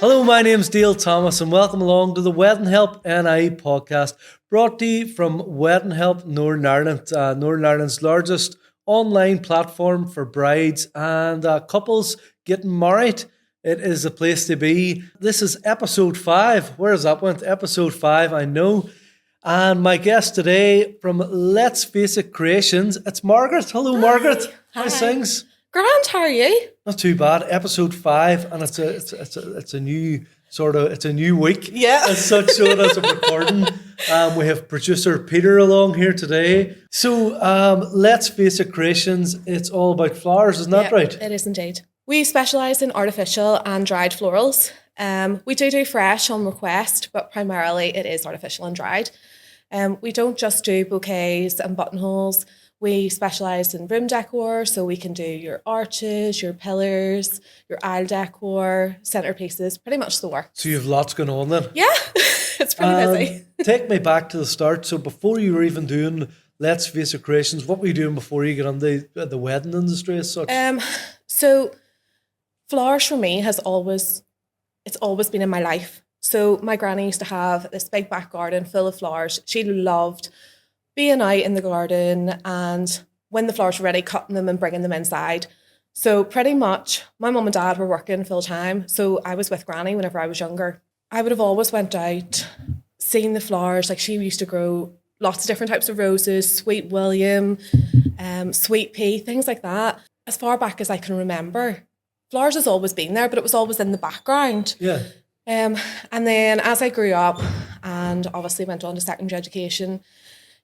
Hello, my name's Dale Thomas and welcome along to the Wedding Help NI podcast, brought to you from Wedding Help Northern Ireland, Northern Ireland's largest online platform for brides and couples getting married. It is a place to be. This is episode 5. Where has that went? Episode 5, I know. And my guest today from Let's Face It Creations, it's Margaret. Hello, Margaret. How's things? Grand, how are you? Not too bad. Episode 5, and it's a new sort of, it's a new week. Yeah. As such, so it is a recording. We have producer Peter along here today. So Let's Face It Creations, it's all about flowers, isn't that right? It is indeed. We specialise in artificial and dried florals. We do fresh on request, but primarily it is artificial and dried. We don't just do bouquets and buttonholes. We specialise in room decor, so we can do your arches, your pillars, your aisle decor, centerpieces, pretty much the works. So you have lots going on then? Yeah, it's pretty busy. Take me back to the start. So before you were even doing Let's Face It Creations, what were you doing before you got into the wedding industry as such? So flowers for me it's always been in my life. So my granny used to have this big back garden full of flowers. She loved being out in the garden and when the flowers were ready, cutting them and bringing them inside. So pretty much my mum and dad were working full time. So I was with granny whenever I was younger. I would have always went out, seen the flowers. Like she used to grow lots of different types of roses, sweet William, sweet pea, things like that. As far back as I can remember, flowers has always been there, but it was always in the background. Yeah. And then as I grew up and obviously went on to secondary education,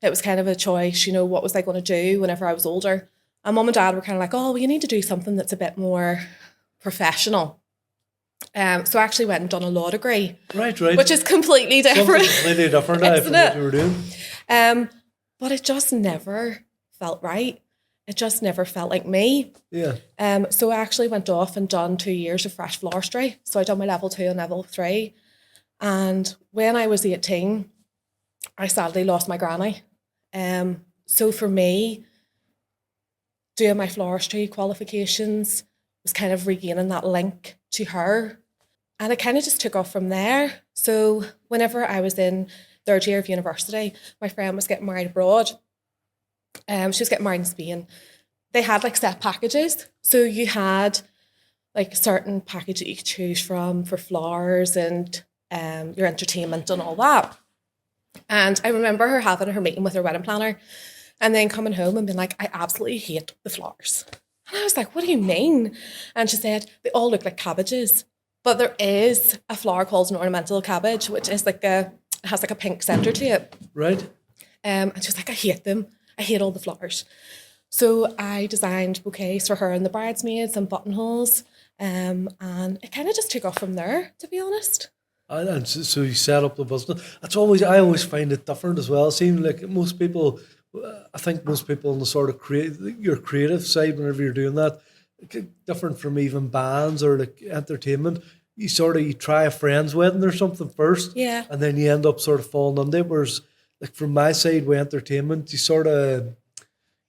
it was kind of a choice, you know, what was I going to do whenever I was older? And mum and dad were kind of like, oh, well, you need to do something that's a bit more professional. So I actually went and done a law degree. Right. Which is completely different. Something completely different now from what you were doing. But it just never felt right. It just never felt like me. Yeah. So I actually went off and done 2 years of fresh floristry. So I done my level 2 and level 3. And when I was 18, I sadly lost my granny. So for me, doing my floristry qualifications was kind of regaining that link to her. And it kind of just took off from there. So whenever I was in 3rd year of university, my friend was getting married abroad. She was getting married in Spain. They had like set packages. So you had like a certain package that you could choose from for flowers and your entertainment and all that. And I remember her having her meeting with her wedding planner and then coming home and being like, I absolutely hate the flowers. And I was like, what do you mean? And she said, they all look like cabbages. But there is a flower called an ornamental cabbage, which is has like a pink centre to it. Right. And she was like, I hate them. I hate all the flowers. So I designed bouquets for her and the bridesmaids and buttonholes. And it kind of just took off from there, to be honest. And so you set up the business. I always find it different as well. It seems like most people on the sort of your creative side, whenever you're doing that, different from even bands or like entertainment, you try a friend's wedding or something first. Yeah. And then you end up sort of falling under it. Whereas like from my side with entertainment, you sort of,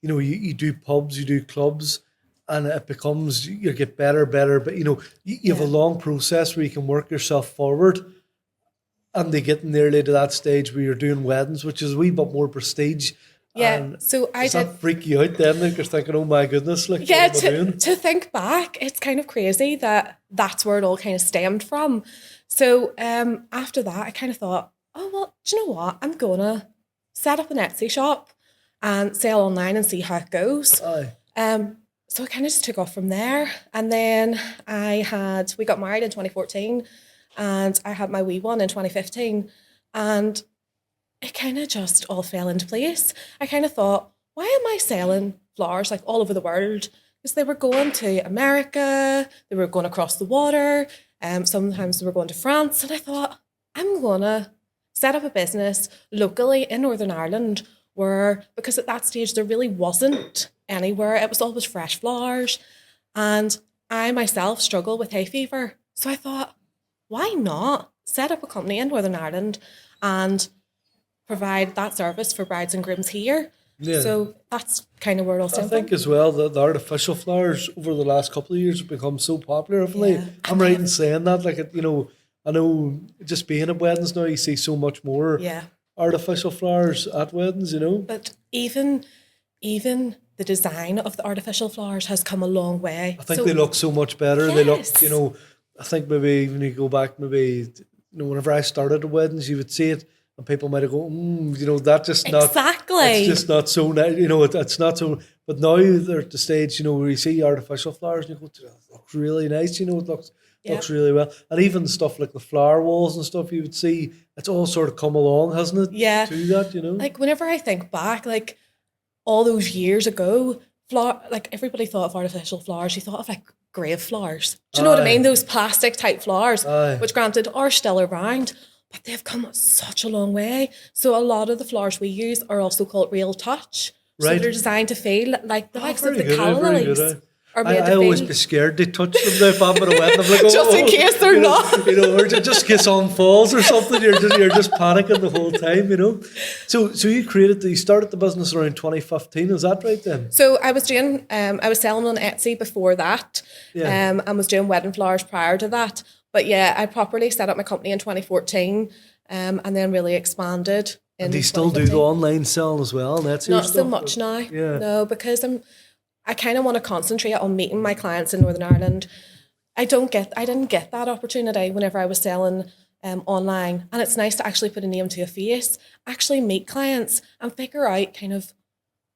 you do pubs, you do clubs, and it becomes, you get better, but you have a long process where you can work yourself forward, and they get nearly to that stage where you're doing weddings, which is a wee bit more prestige. Yeah, and so does that freak you out then? Like you're thinking, oh my goodness, like yeah, what am I doing? To think back, it's kind of crazy that that's where it all kind of stemmed from. So after that, I kind of thought, oh well, do you know what? I'm gonna set up an Etsy shop and sell online and see how it goes. Aye. So it kind of just took off from there. And then we got married in 2014 and I had my wee one in 2015. And it kind of just all fell into place. I kind of thought, why am I selling flowers like all over the world? Because they were going to America, they were going across the water, sometimes they were going to France. And I thought, I'm going to set up a business locally in Northern Ireland because at that stage there really wasn't anywhere. It was always fresh flowers. And I myself struggle with hay fever. So I thought, why not set up a company in Northern Ireland and provide that service for brides and grooms here? Yeah. So that's kind of where it all stemmed I think from. as well that the artificial flowers over the last couple of years have become so popular, haven't they? Yeah. I'm right in saying that, like, I know just being at weddings now, you see so much more Yeah. artificial flowers at weddings, you know. But even the design of the artificial flowers has come a long way. I think they look so much better. They look, Yes. you know, I think maybe when you go back, maybe, you know, whenever I started at weddings, you would see it and people might have go, you know, that's just not, Exactly. it's just not so nice, you know, it's not so, but now they're at the stage, you know, where you see artificial flowers and you go, it looks really nice, you know, it looks really well. And even stuff like the flower walls and stuff you would see, it's all sort of come along, hasn't it? Yeah. To that, you know. Like whenever I think back, like all those years ago, like everybody thought of artificial flowers, you thought of like grave flowers. Do you know what I mean? Those plastic type flowers, which granted are still around, but they've come such a long way. So a lot of the flowers we use are also called real touch. Right. So they're designed to feel like the likes of the Very calla very lilies. good, Are made I to always feel. be scared to touch them now if I'm at a wedding. I'm like, Just in case they're you know, not. you know, or just in case someone falls or something. You're just panicking the whole time, you know. So you started the business around 2015. Is that right then? So I was doing, I was selling on Etsy before that, and was doing wedding flowers prior to that. But yeah, I properly set up my company in 2014, and then really expanded. And do you still do the online selling as well? That's not so much now. Yeah. No, because I kind of want to concentrate on meeting my clients in Northern Ireland. I didn't get that opportunity whenever I was selling online, and it's nice to actually put a name to a face, actually meet clients and figure out kind of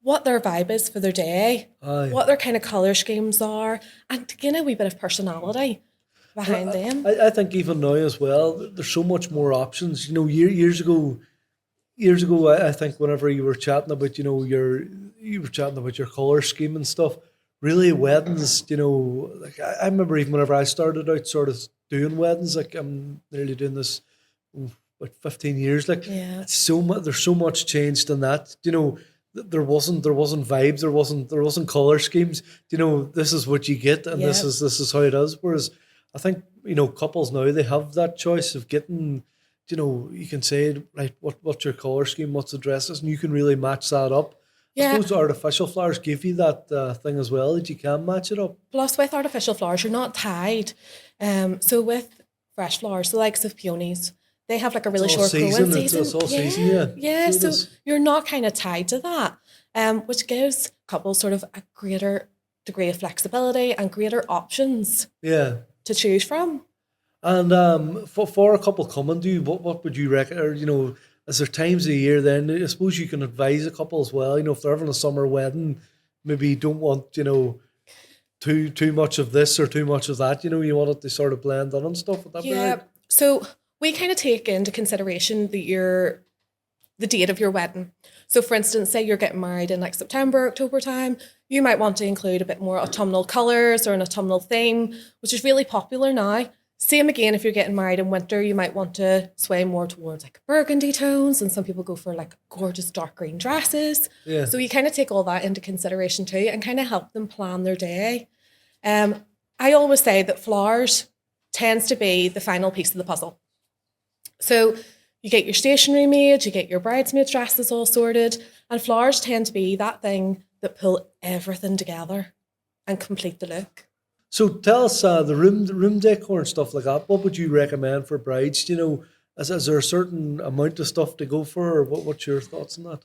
what their vibe is for their day, what their kind of colour schemes are, and to gain a wee bit of personality behind them. I think even now as well, there's so much more options. You know, years ago, I think whenever you were chatting about, you know, you were chatting about your colour scheme and stuff. Really, weddings, you know, like I remember even whenever I started out, sort of doing weddings, like I'm nearly doing this about 15 years. Like, it's so much. There's so much changed in that. You know, there wasn't vibes, there wasn't colour schemes. You know, this is what you get, and this is how it is. Whereas I think, you know, couples now, they have that choice of getting. You know, you can say, right, what's your colour scheme, what's the dresses, and you can really match that up. I suppose artificial flowers give you that thing as well, that you can match it up. Plus, with artificial flowers, you're not tied. So with fresh flowers, the likes of peonies, they have like a really short growing season. It's all season, yeah. So you're not kind of tied to that, which gives couples sort of a greater degree of flexibility and greater options to choose from. And for a couple coming to you, what would you reckon? Or, you know, is there times of the year then, I suppose you can advise a couple as well, you know, if they're having a summer wedding, maybe you don't want, you know, too much of this or too much of that, you know, you want it to sort of blend in and stuff. Would that be right? So we kind of take into consideration the date of your wedding. So for instance, say you're getting married in like September, October time, you might want to include a bit more autumnal colours or an autumnal theme, which is really popular now. Same again, if you're getting married in winter, you might want to sway more towards like burgundy tones, and some people go for like gorgeous dark green dresses. So you kind of take all that into consideration too and kind of help them plan their day. I always say that flowers tends to be the final piece of the puzzle. So you get your stationery made, you get your bridesmaid dresses all sorted, and flowers tend to be that thing that pull everything together and complete the look. So tell us the room decor and stuff like that. What would you recommend for brides? Do you know, is there a certain amount of stuff to go for, or what's your thoughts on that?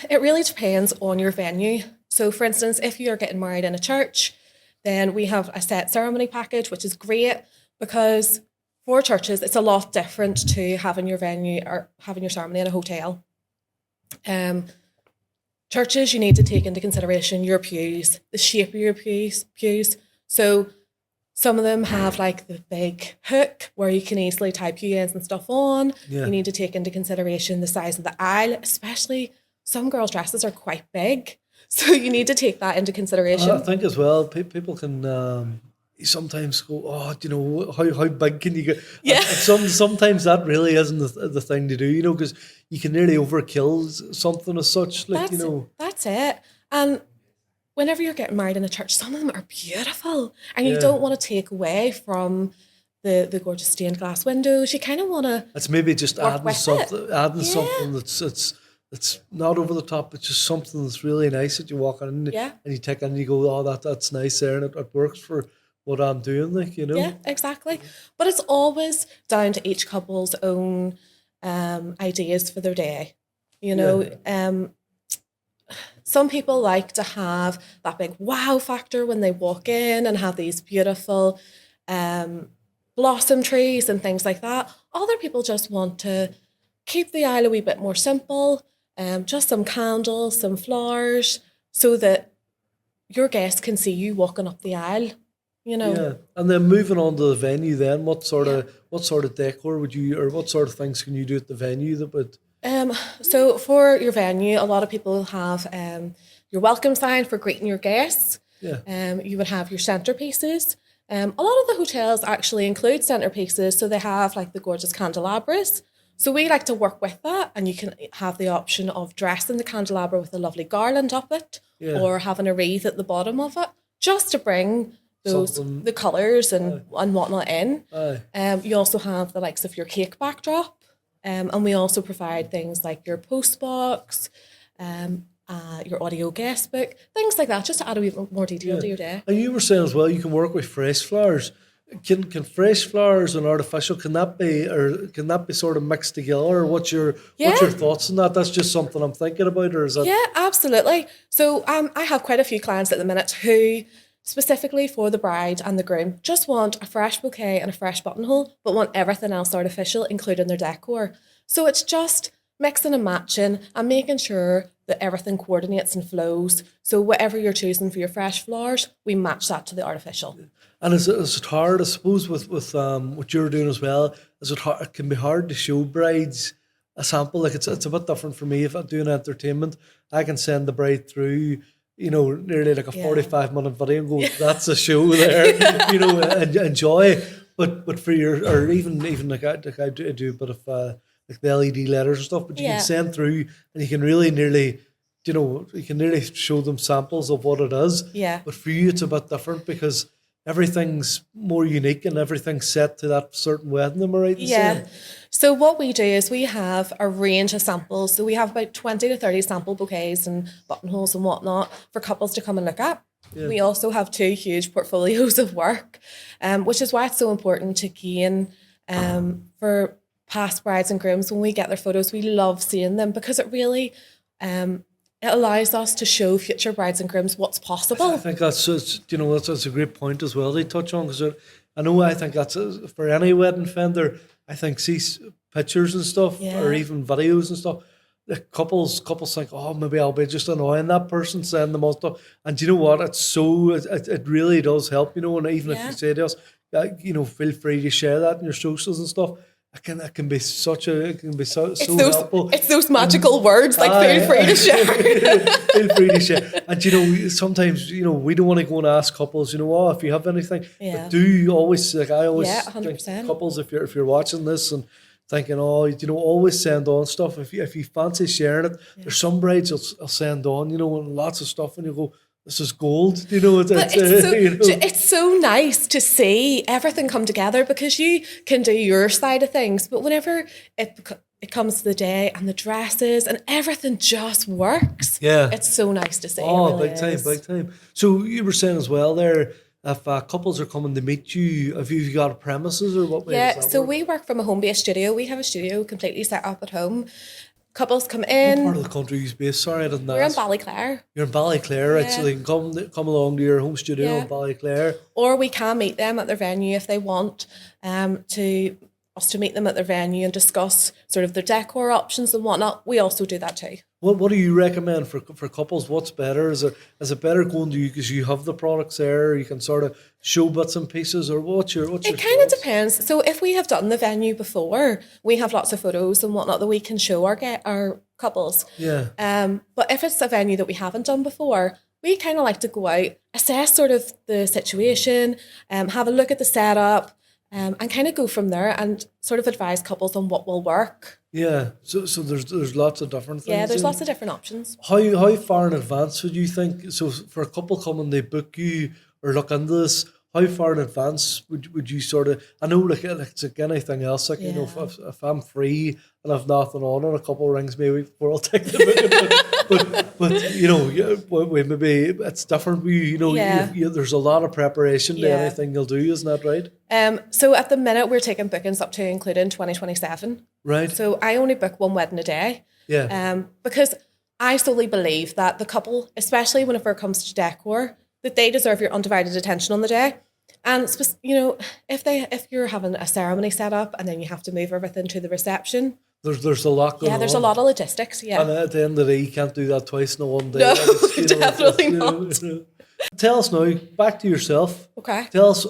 It really depends on your venue. So for instance, if you're getting married in a church, then we have a set ceremony package, which is great because for churches, it's a lot different to having your venue or having your ceremony in a hotel. Churches, you need to take into consideration your pews, the shape of your pews. So some of them have like the big hook where you can easily tie pew ends and stuff on. You need to take into consideration the size of the aisle, especially some girls' dresses are quite big. So you need to take that into consideration. I think as well, people can sometimes go, oh, you know, how big can you get? Yeah. Sometimes that really isn't the thing to do, you know, because you can nearly overkill something as such. Like, That's it. And whenever you're getting married in a church, some of them are beautiful, and you don't want to take away from the gorgeous stained glass windows. You kind of want to. It's maybe just adding something that's not over the top. It's just something that's really nice that you walk in and you take in and you go, oh, that's nice there, and it works for what I'm doing, like, you Yeah, know. exactly. But it's always down to each couple's own ideas for their day. You Yeah, know, some people like to have that big wow factor when they walk in and have these beautiful um, blossom trees and things like that. Other people just want to keep the aisle a wee bit more simple, just some candles, some flowers, so that your guests can see you walking up the aisle, you know. yeah. And then moving on to the venue, then Yeah. what sort of decor would you, or what sort of things can you do at the venue that would? So for your venue, a lot of people have your welcome sign for greeting your guests. Yeah, You would have your centerpieces. A lot of the hotels actually include centerpieces, so they have like the gorgeous candelabras. So we like to work with that, and you can have the option of dressing the candelabra with a lovely garland up it, yeah. or having a wreath at the bottom of it, just to bring those Something. the colours and whatnot in. Aye. You also have the likes of your cake backdrop, and we also provide things like your post box, your audio guest book, things like that, just to add a wee bit more detail to your day. And you were saying as well, you can work with fresh flowers. Can fresh flowers and artificial, can that be sort of mixed together? Or what's your Yeah. thoughts on that? That's just something I'm thinking about, or is that? Yeah, absolutely. So I have quite a few clients at the minute who, specifically for the bride and the groom, just want a fresh bouquet and a fresh buttonhole, but want everything else artificial, including their decor. So it's just mixing and matching and making sure that everything coordinates and flows. So whatever you're choosing for your fresh flowers, we match that to the artificial. And is it hard? I suppose with what you're doing as well. Is it hard? It can be hard to show brides a sample. Like it's a bit different for me if I'm doing entertainment. I can send the bride through, nearly like a Yeah. 45-minute video and go, that's a show there, and enjoy. But for your, or even like I do a bit of like the LED letters and stuff, but you Yeah. can send through and you can really nearly, you can nearly show them samples of what it is. Yeah. But for you, it's a bit different because everything's more unique and everything's set to that certain wedding, am I right in Yeah. saying? So what we do is we have a range of samples. So we have about 20 to 30 sample bouquets and buttonholes and whatnot for couples to come and look at. Yeah. We also have 2 huge portfolios of work, which is why it's so important to gain for past brides and grooms. When we get their photos, we love seeing them because it really it allows us to show future brides and grooms what's I possible. think that's a great point as well to touch on because I think that's for any wedding vendor. I think pictures and stuff Yeah. or even videos and stuff. The couples think, oh, maybe I'll be just annoying that person, send them all stuff. And do you know what? It really does help. And even if Yeah. you say to us, feel free to share that in your socials and stuff. It can be so helpful. It's those magical words like Aye. feel free to share. Feel free to share. And sometimes we don't want to go and ask couples, if you have anything. Yeah. But do you always I always Yeah, think 100%. couples if you're watching this and thinking, always send on stuff. If you fancy sharing it, there's some brides will send on, and lots of stuff, and you go, this is gold. But it's so nice to see everything come together because you can do your side of things, but whenever it comes to the day and the dresses and everything just works, Yeah. it's so nice to see. Oh, it really big time. So you were saying as well there, if couples are coming to meet you, have you got a premises or what way Yeah, does that so work? we work from a home-based studio. We have a studio completely set up at home. Couples come What in. part of the country are you based? Sorry, I didn't We're in ask. Ballyclare. You're in Ballyclare, right? So Yeah. they can come along to your home studio Yeah. in Ballyclare. Or we can meet them at their venue if they want to meet them at their venue and discuss sort of their decor options and whatnot. We also do that too. What do you recommend for couples? What's better? Is it better going to you because you have the products there? You can sort of show bits and pieces, or what's your It kind of depends. So if we have done the venue before, we have lots of photos and whatnot that we can show our couples. Yeah. But if it's a venue that we haven't done before, we kind of like to go out, assess sort of the situation, have a look at the setup, and kind of go from there and sort of advise couples on what will work. Yeah. So there's lots of different things. Yeah, there's in. lots of different options. How far in advance would you think? So for a couple coming, they book you or look into this. how far in advance would you sort of? I know, like it's like anything else. Like if I'm free and I've nothing on and a couple of rings maybe before I'll take the booking. But we maybe it's different. There's a lot of preparation to anything you'll do, isn't that right? So at the minute we're taking bookings up to including 2027. Right. So I only book one wedding a day. Yeah. Because I solely believe that the couple, especially whenever it comes to decor, that they deserve your undivided attention on the day. And if you're having a ceremony set up and then you have to move everything to the reception, there's a lot going on. Yeah, there's a lot of logistics. Yeah. And at the end of the day, you can't do that twice in one day. No, definitely not. Tell us now, back to yourself. Okay. Tell us,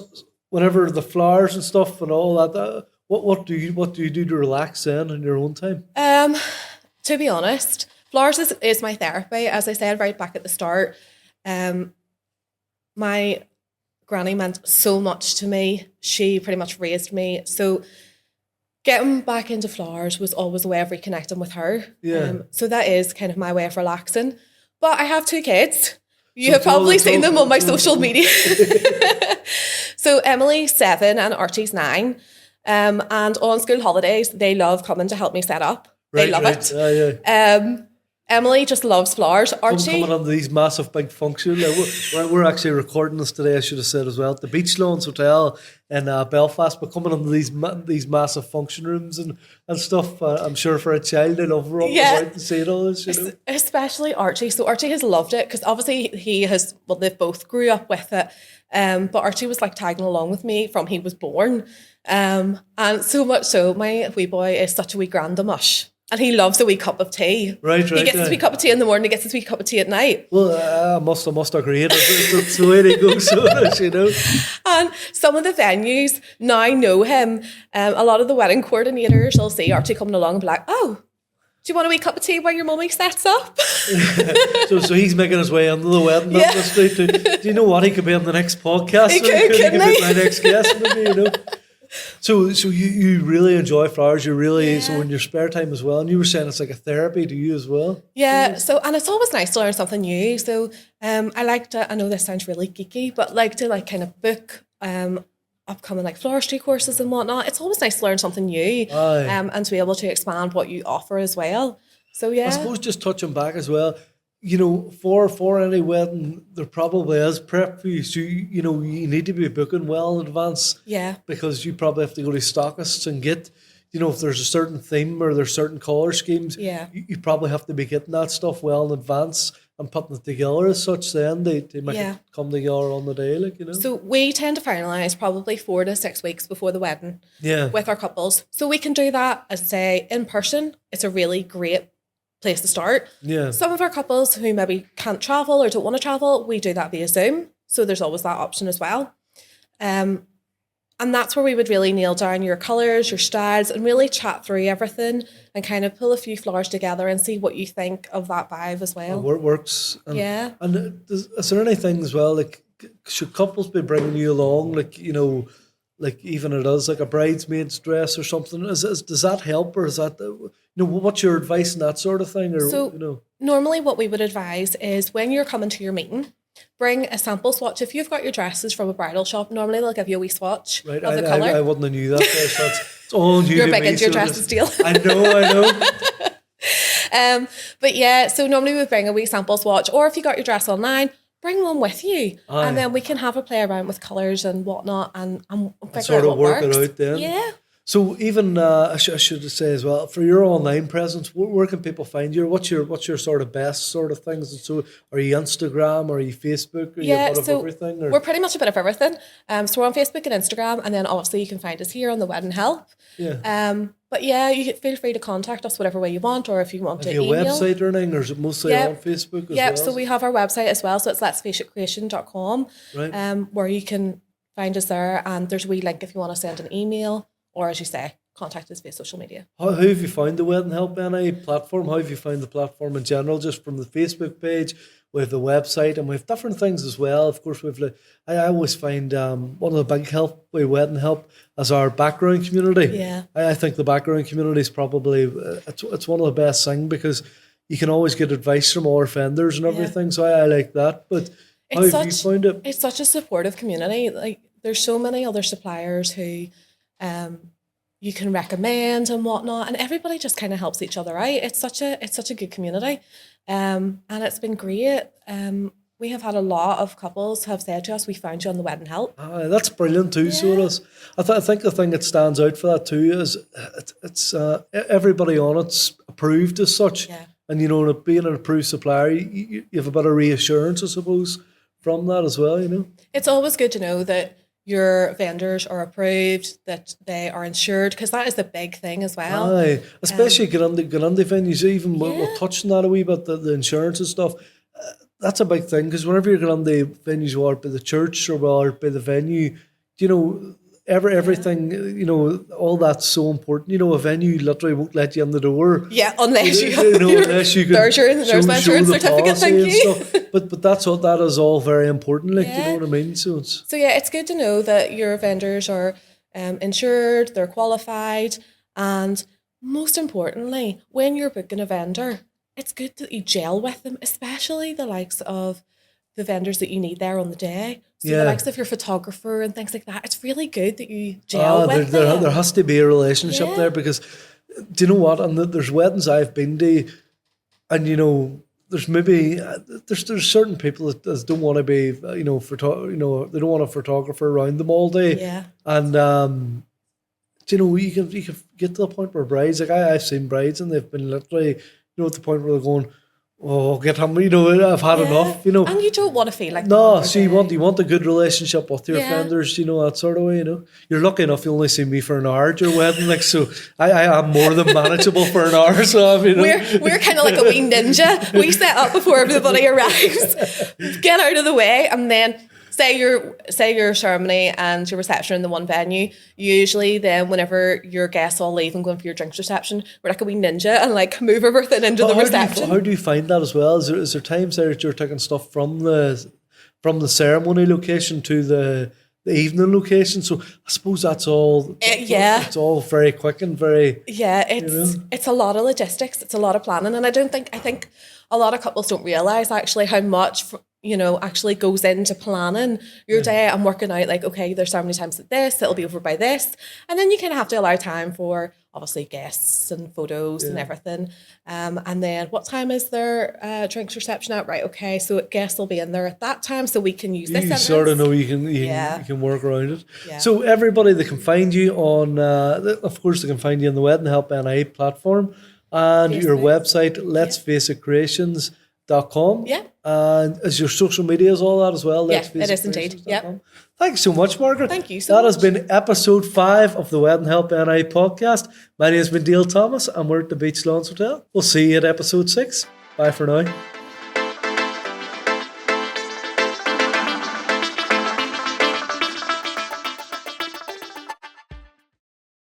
whenever the flowers and stuff and all that, what do you do to relax then in your own time? To be honest, flowers is my therapy. As I said right back at the start, my granny meant so much to me. She pretty much raised me. So getting back into flowers was always a way of reconnecting with her. Yeah. So that is kind of my way of relaxing. But I have two kids. You have probably seen them on my social media. So Emily's 7 and Archie's 9. And on school holidays, they love coming to help me set up. They love it. Yeah. Emily just loves flowers. Archie coming on these massive big functions. We're actually recording this today, I should have said as well, at the Beach Lawns Hotel in Belfast, but coming on these massive function rooms and stuff. I'm sure for a child, they love running about and seeing all this, Especially Archie. So Archie has loved it because obviously they've both grew up with it. But Archie was like tagging along with me from he was born. And so much so, my wee boy is such a wee granda-mush. And he loves a wee cup of tea. Right. He gets his wee cup of tea in the morning, he gets his wee cup of tea at night. Well, I must agree. That's the way they go, And some of the venues now know him. A lot of the wedding coordinators will see Archie coming along and be like, oh, do you want a wee cup of tea while your mummy sets up? so he's making his way into the wedding industry. Do you know what? He could be on the next podcast. He could be my next guest, maybe, So you really enjoy flowers. You really so in your spare time as well. And you were saying it's like a therapy to you as well. Yeah. So and it's always nice to learn something new. So I like to. I know this sounds really geeky, but like to kind of book upcoming like floristry courses and whatnot. It's always nice to learn something new. And to be able to expand what you offer as well. So yeah. I suppose just touching back as well. For any wedding, there probably is prep for you. So, you need to be booking well in advance. Yeah. Because you probably have to go to stockists and get, if there's a certain theme or there's certain colour schemes, you probably have to be getting that stuff well in advance and putting it together as such then they make it come together on the day, So we tend to finalise probably 4 to 6 weeks before the wedding with our couples. So we can do that, as I say, in person. It's a really great place to start. Yeah. Some of our couples who maybe can't travel or don't want to travel, we do that via Zoom. So there's always that option as well. And that's where we would really nail down your colours, your styles, and really chat through everything and kind of pull a few flowers together and see what you think of that vibe as well. It works. And, And is there anything as well, like, should couples be bringing you along, like even it is like a bridesmaid's dress or something? Does that help, or is that what's your advice on that sort of thing? Or normally what we would advise is when you're coming to your meeting, bring a sample swatch. If you've got your dresses from a bridal shop, normally they'll give you a wee swatch of the colour. I wouldn't have knew that. It's all new. You're big into your dresses, deal. I know. But yeah, so normally we bring a wee sample swatch, or if you got your dress online, bring one with you, and then we can have a play around with colours and whatnot, and figure sort out of what work works. it out then. Yeah. So even I should say as well, for your online presence, where can people find you? What's your sort of best sort of things? And so are you Instagram, or are you Facebook, or are you a bit of everything? Or? We're pretty much a bit of everything. So we're on Facebook and Instagram, and then obviously you can find us here on the Wedding Help. Yeah. But yeah, you feel free to contact us whatever way you want, or if you want to email. Have you a website or anything, or is it mostly on Facebook as well? So we have our website as well, so it's letsfaceitcreation.com, right. Where you can find us there, and there's a wee link if you want to send an email, or as you say, contact us via social media. How have you found the Wedding Help NI platform? How have you found the platform in general, just from the Facebook page? We have the website, and we have different things as well. Of course, I always find one of the big help with Wedding Help as our background community. Yeah, I think the background community is probably it's one of the best things, because you can always get advice from all our vendors and everything. So I like that. But how have you found it? It's such a supportive community. Like there's so many other suppliers who you can recommend and whatnot, and everybody just kind of helps each other out. It's such a good community, and it's been great. We have had a lot of couples have said to us, "We found you on the Wedding Help." That's brilliant too. So it is. I think the thing that stands out for that too is it's everybody on it's approved as such, and you know, being an approved supplier, you have a bit of reassurance, I suppose, from that as well. You know, it's always good to know that your vendors are approved, that they are insured, because that is the big thing as well. Aye, especially Grande venues, even we're touching that a wee bit, the insurance and stuff. That's a big thing, because whenever you're Grande venues, or by the church or by the venue, you know, everything, you know, all that's so important. You know, a venue literally won't let you in the door. Yeah, unless you unless you can there's my insurance certificate, thank you. But that is all very important, like, you know what I mean? So it's good to know that your vendors are insured, they're qualified, and most importantly, when you're booking a vendor, it's good that you gel with them, especially the likes of the vendors that you need there on the day. So the likes of your photographer and things like that, it's really good that you gel with them. There has to be a relationship there, because do you know what? And there's weddings I've been to, and you know, there's maybe there's certain people that don't want to be they don't want a photographer around them all day. Yeah. And you know, you can get to the point where brides, like I've seen brides and they've been literally, you know, at the point where they're going, oh, get him, you know, I've had enough, you know. And you don't want to feel like no, so you want a good relationship with your vendors, you know, that sort of way, you know. You're lucky enough you only see me for an hour at your wedding, like, so I am more than manageable for an hour, so you know. We're kind of like a wee ninja. We set up before everybody arrives, get out of the way, and then say your ceremony and your reception in the one venue. Usually then whenever your guests all leave and going for your drinks reception, we're like a wee ninja and like move everything into the reception. How do you find that as well? Is there times there that you're taking stuff from the ceremony location to the evening location? So I suppose that's all it's all very quick and very it's a lot of logistics, it's a lot of planning, and I think a lot of couples don't realise actually how much actually goes into planning your day and working out, like, okay, there's so many times at this, it'll be over by this, and then you kind of have to allow time for obviously guests and photos and everything, and then what time is their drinks reception at? Right, okay, so guests will be in there at that time, so we can use this. You sort of know you can work around it. So everybody, they can find you on of course they can find you on the Wedding Help NI platform and your website, letsfaceitcreations.com. And is your social medias all that as well? It is indeed. Thanks so much, Margaret. Thank you so much. That has been episode 5 of the Wedding Help NI podcast. My name has been Dale Thomas and we're at the Beach Lawns Hotel. We'll see you at episode 6. Bye for now.